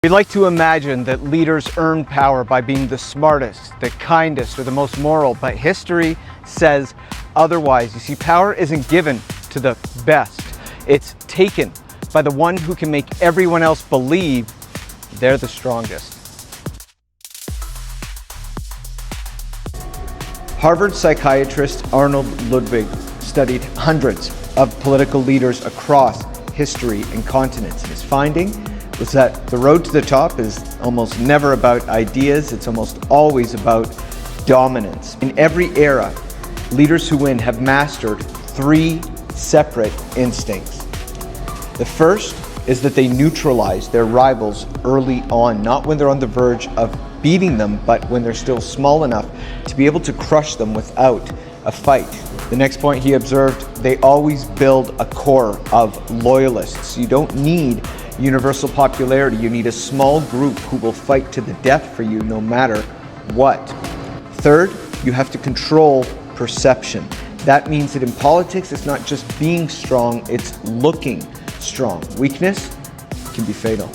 We like to imagine that leaders earn power by being the smartest, the kindest, or the most moral, but history says otherwise. You see, power isn't given to the best. It's taken by the one who can make everyone else believe they're the strongest. Harvard psychiatrist Arnold Ludwig studied hundreds of political leaders across history and continents. His finding was that the road to the top is almost never about ideas, it's almost always about dominance. In every era, leaders who win have mastered three separate instincts. The first is that they neutralize their rivals early on, not when they're on the verge of beating them, but when they're still small enough to be able to crush them without a fight. The next point he observed, they always build a core of loyalists. You don't need universal popularity, you need a small group who will fight to the death for you no matter what. Third, you have to control perception. That means that in politics, it's not just being strong, it's looking strong. Weakness can be fatal.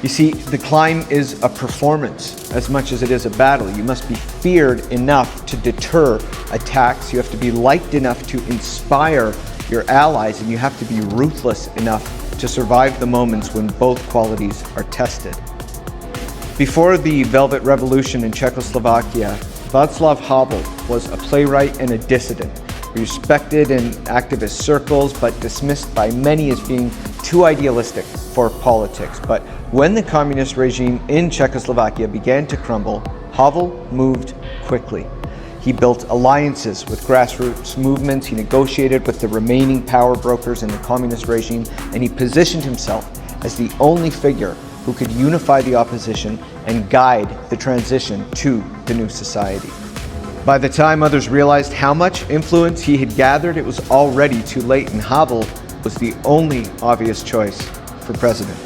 You see, the climb is a performance as much as it is a battle. You must be feared enough to deter attacks. You have to be liked enough to inspire your allies, and you have to be ruthless enough to survive the moments when both qualities are tested. Before the Velvet Revolution in Czechoslovakia, Václav Havel was a playwright and a dissident, respected in activist circles, but dismissed by many as being too idealistic for politics. But when the communist regime in Czechoslovakia began to crumble, Havel moved quickly. He built alliances with grassroots movements, he negotiated with the remaining power brokers in the communist regime, and he positioned himself as the only figure who could unify the opposition and guide the transition to the new society. By the time others realized how much influence he had gathered, it was already too late, and Havel was the only obvious choice for president.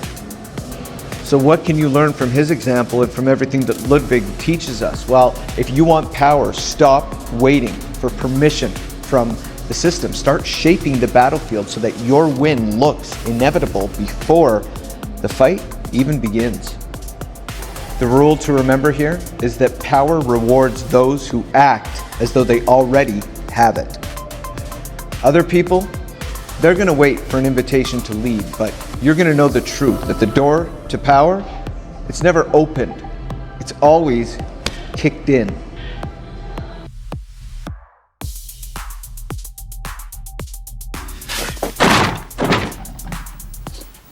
So what can you learn from his example and from everything that Ludwig teaches us? Well, if you want power, stop waiting for permission from the system. Start shaping the battlefield so that your win looks inevitable before the fight even begins. The rule to remember here is that power rewards those who act as though they already have it. Other people, they're going to wait for an invitation to lead, but you're going to know the truth, that the door to power, it's never opened. It's always kicked in.